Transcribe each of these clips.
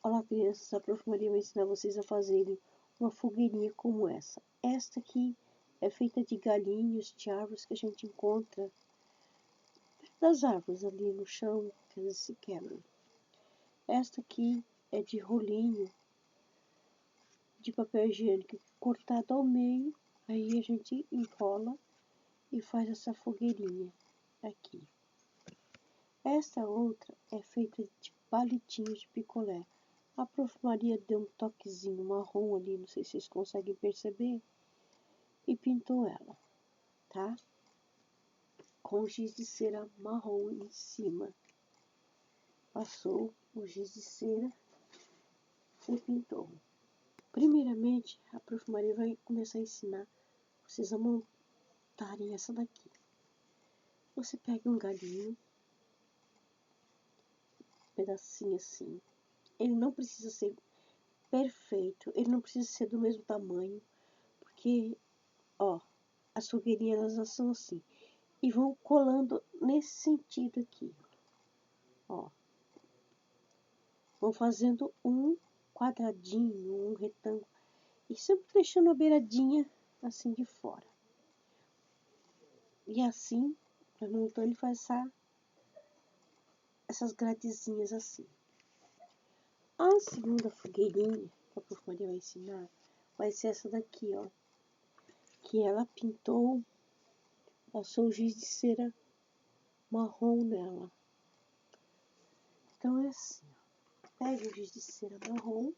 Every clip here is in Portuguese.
Olá, crianças, a Prof. Maria vai ensinar vocês a fazerem uma fogueirinha como essa. Esta aqui é feita de galinhos, de árvores que a gente encontra das árvores ali no chão, que elas se quebram. Esta aqui é de rolinho de papel higiênico cortado ao meio, aí a gente enrola e faz essa fogueirinha aqui. Esta outra é feita de palitinhos de picolé. A Prof. Maria deu um toquezinho marrom ali, não sei se vocês conseguem perceber, e pintou ela, tá? Com giz de cera marrom em cima. Passou o giz de cera e pintou. Primeiramente, a Prof. Maria vai começar a ensinar vocês a montarem essa daqui. Você pega um galinho, um pedacinho assim. Ele não precisa ser perfeito, ele não precisa ser do mesmo tamanho, porque, ó, as fogueirinhas elas são assim, e vão colando nesse sentido aqui, ó. Vão fazendo um quadradinho, um retângulo, e sempre deixando a beiradinha assim de fora. E assim, vai montando e faz essas gradezinhas assim. A segunda fogueirinha que a Prof. Maria vai ensinar vai ser essa daqui, ó. Que ela pintou, passou o giz de cera marrom nela. Então é assim, ó. Pega o giz de cera marrom,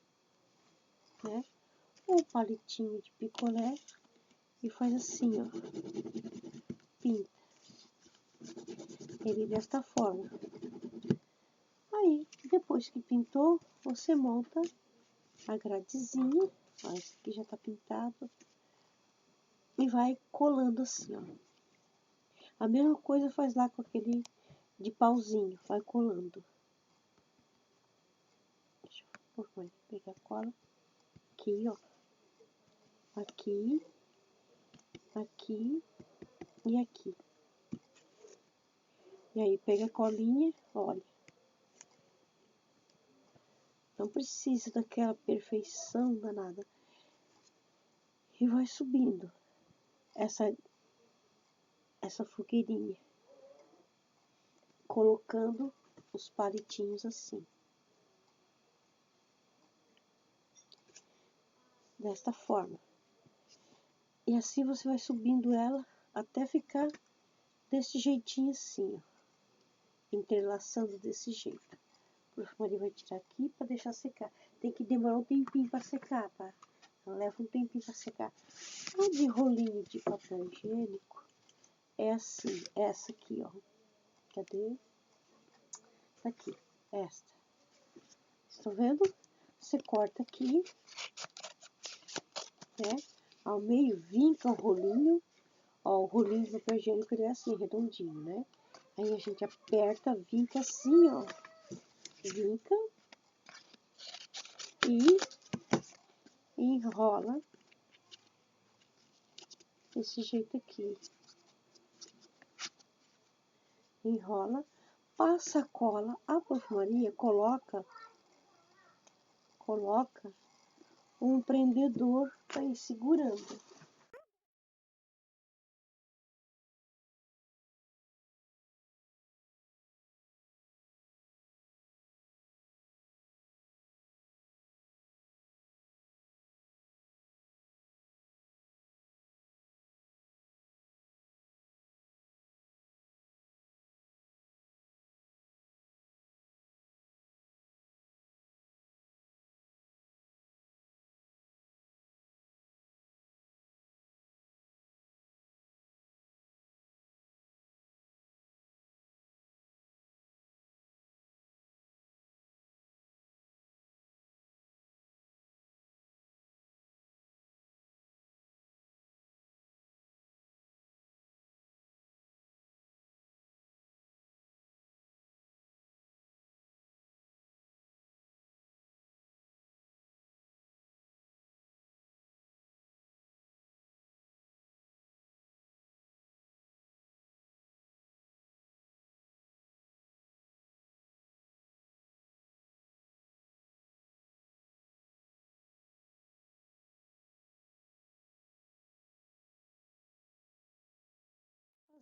né? Ou um palitinho de picolé e faz assim, ó. Pinta ele desta forma. Aí, depois que pintou, você monta a gradezinha. Ó, esse aqui já tá pintado. E vai colando assim, ó. A mesma coisa faz lá com aquele de pauzinho, vai colando. Deixa eu pegar a cola. Aqui, ó. Aqui, aqui e aqui. E aí, pega a colinha, olha. Não precisa daquela perfeição danada. E vai subindo essa fogueirinha. Colocando os palitinhos assim. Desta forma. E assim você vai subindo ela até ficar desse jeitinho assim, ó. Entrelaçando desse jeito. A Prof. Maria vai tirar aqui para deixar secar. Tem que demorar um tempinho para secar, tá? Ela leva um tempinho para secar. A de rolinho de papel higiênico é assim, essa aqui, ó. Cadê? Tá aqui, esta. Estão vendo? Você corta aqui, né? Ao meio vinca o rolinho. Ó, o rolinho de papel higiênico ele é assim, redondinho, né? Aí a gente aperta, vinca assim, ó. Vinca e enrola desse jeito aqui. Enrola, passa a cola. A Prof. Maria coloca um prendedor para ir segurando.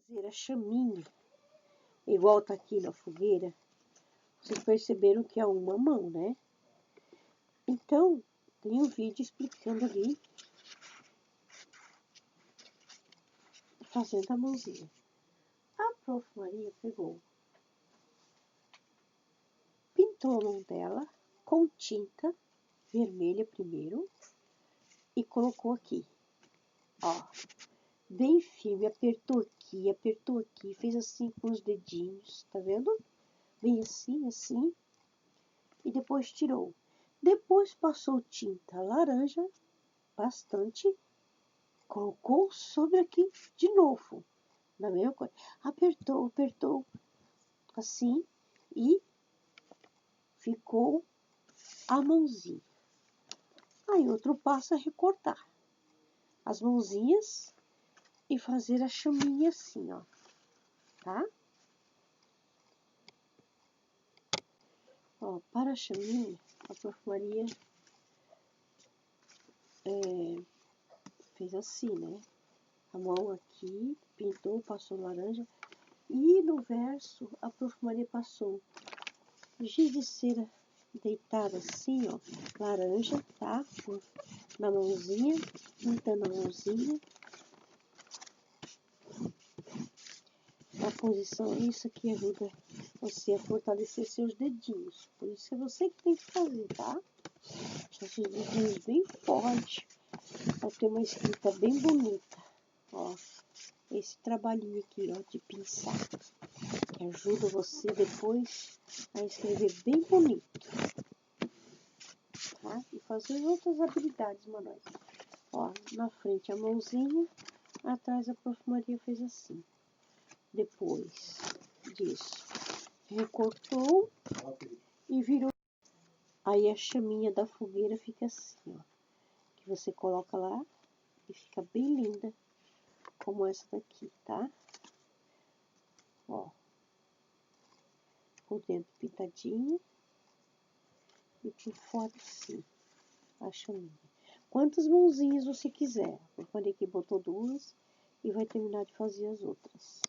Fazer a chaminha, igual tá aqui na fogueira, vocês perceberam que é uma mão, né? Então, tem um vídeo explicando ali, fazendo a mãozinha. A Prof. Maria pegou, pintou a mão dela com tinta vermelha primeiro e colocou aqui, ó, bem firme, apertou aqui, fez assim com os dedinhos, tá vendo? Bem assim, assim, e depois tirou. Depois passou tinta laranja, bastante, colocou sobre aqui de novo, na mesma coisa. Apertou, assim, e ficou a mãozinha. Aí outro passo é recortar as mãozinhas e fazer a chaminha assim, ó, tá? Ó, para a chaminha, a Prof. Maria fez assim, né? A mão aqui, pintou, passou laranja. E no verso, a Prof. Maria passou giz de cera deitada assim, ó, laranja, tá? Na mãozinha, pintando a mãozinha. A posição, isso aqui ajuda você a fortalecer seus dedinhos. Por isso é você que tem que fazer, tá? Deixa os dedinhos bem fortes, para ter uma escrita bem bonita. Ó, esse trabalhinho aqui, ó, de pinçar, que ajuda você depois a escrever bem bonito, tá? E fazer outras habilidades manuais. Ó, na frente a mãozinha, atrás a Prof. Maria fez assim. Depois disso, recortou e virou. Aí a chaminha da fogueira fica assim, ó. Que você coloca lá e fica bem linda, como essa daqui, tá? Ó. Por dentro pintadinho e por fora assim, a chaminha. Quantas mãozinhas você quiser. Vou fazer aqui, botou duas e vai terminar de fazer as outras.